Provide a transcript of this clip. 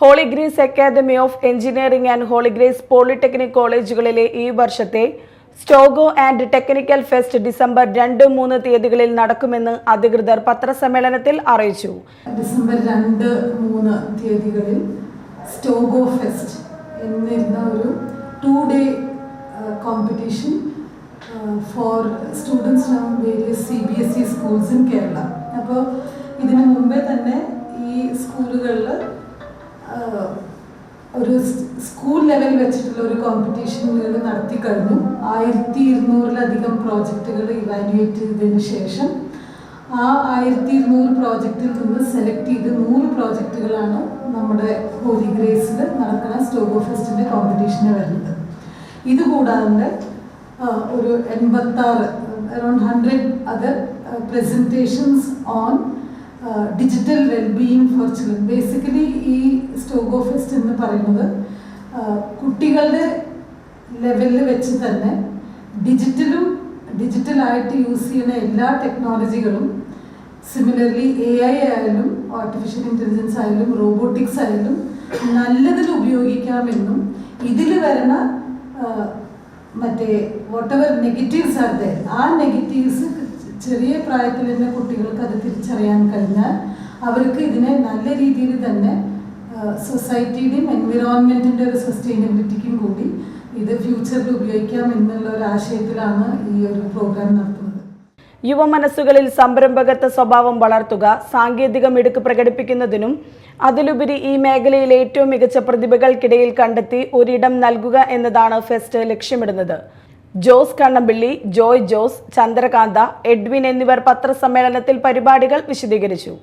Holy Grace Academy of Engineering and Holy Grace Polytechnic കോളേജുകളിലെ ഈ വർഷത്തെ സ്റ്റോഗോ ആൻഡ് ടെക്നിക്കൽ ഫെസ്റ്റ് ഡിസംബർ 2-3 തീയതികളിൽ നടക്കുമെന്ന് അധികൃതർ പത്രസമ്മേളനത്തിൽ അറിയിച്ചു. ഡിസംബർ 2-3 തീയതികളിൽ സ്റ്റോഗോ ഫെസ്റ്റ് എന്നിരുന്ന ഒരു 2-day competition for students from various CBSE schools in Kerala. അപ്പോൾ ഇതിനു മുമ്പേ തന്നെ ഈ സ്കൂളുകളിൽ ഒരു സ്കൂൾ ലെവൽ വെച്ചിട്ടുള്ള ഒരു കോമ്പറ്റീഷനുകൾ നടത്തി കഴിഞ്ഞു. 1200-ലധികം പ്രോജക്റ്റുകൾ ഇവാലുവേറ്റ് ചെയ്തതിന് ശേഷം ആ 1200 പ്രോജക്റ്റിൽ നിന്ന് സെലക്ട് ചെയ്ത് 100 പ്രോജക്റ്റുകളാണ് നമ്മുടെ ഹോളി ഗ്രേസിൽ നടക്കുന്ന സ്റ്റോഗോ ഫെസ്റ്റിൻ്റെ കോമ്പറ്റീഷന് വരുന്നത്. ഇതുകൂടാതെ ഒരു 86 around 100 other presentations on digital well-being for children. Basically ഈ സ്റ്റോഗോ ഫെസ്റ്റ് എന്ന് പറയുന്നത് കുട്ടികളുടെ ലെവലിൽ വെച്ച് തന്നെ ഡിജിറ്റലായിട്ട് യൂസ് ചെയ്യുന്ന എല്ലാ ടെക്നോളജികളും, സിമിലർലി AI ആയാലും ആർട്ടിഫിഷ്യൽ ഇൻ്റലിജൻസ് ആയാലും റോബോട്ടിക്സ് ആയാലും നല്ലതിൽ ഉപയോഗിക്കാമെന്നും ഇതിൽ വരുന്ന മറ്റേ whatever negatives are there, ആ നെഗറ്റീവ്സ് ചെറിയ പ്രായത്തിൽ തന്നെ കുട്ടികൾക്ക് അത് തിരിച്ചറിയാൻ കഴിഞ്ഞാൽ അവർക്ക് ഇതിനെ നല്ല രീതിയിൽ തന്നെ സൊസൈറ്റിയുടെയും എൻവിറോൺമെൻറ്റിൻ്റെ ഒരു സസ്റ്റൈനബിലിറ്റിക്കും കൂടി ഇത് ഫ്യൂച്ചറിൽ ഉപയോഗിക്കാം എന്നുള്ള ഒരു ആശയത്തിലാണ് ഈ ഒരു പ്രോഗ്രാം നടത്തുന്നത്. യുവമനസ്സുകളിൽ സംരംഭകത്വ സ്വഭാവം വളർത്തുക, സാങ്കേതിക മിടുക്ക് പ്രകടിപ്പിക്കുന്നതിനും അതിലുപരി ഈ മേഖലയിലെ ഏറ്റവും മികച്ച പ്രതിഭകൾക്കിടയിൽ കണ്ടെത്തി ഒരിടം നൽകുക എന്നതാണ് ഫെസ്റ്റ് ലക്ഷ്യമിടുന്നത്. ജോസ് കണ്ണമ്പിള്ളി, ജോയ് ജോസ്, ചന്ദ്രകാന്ത, എഡ്വിൻ എന്നിവർ പത്രസമ്മേളനത്തിൽ പരിപാടികൾ വിശദീകരിച്ചു.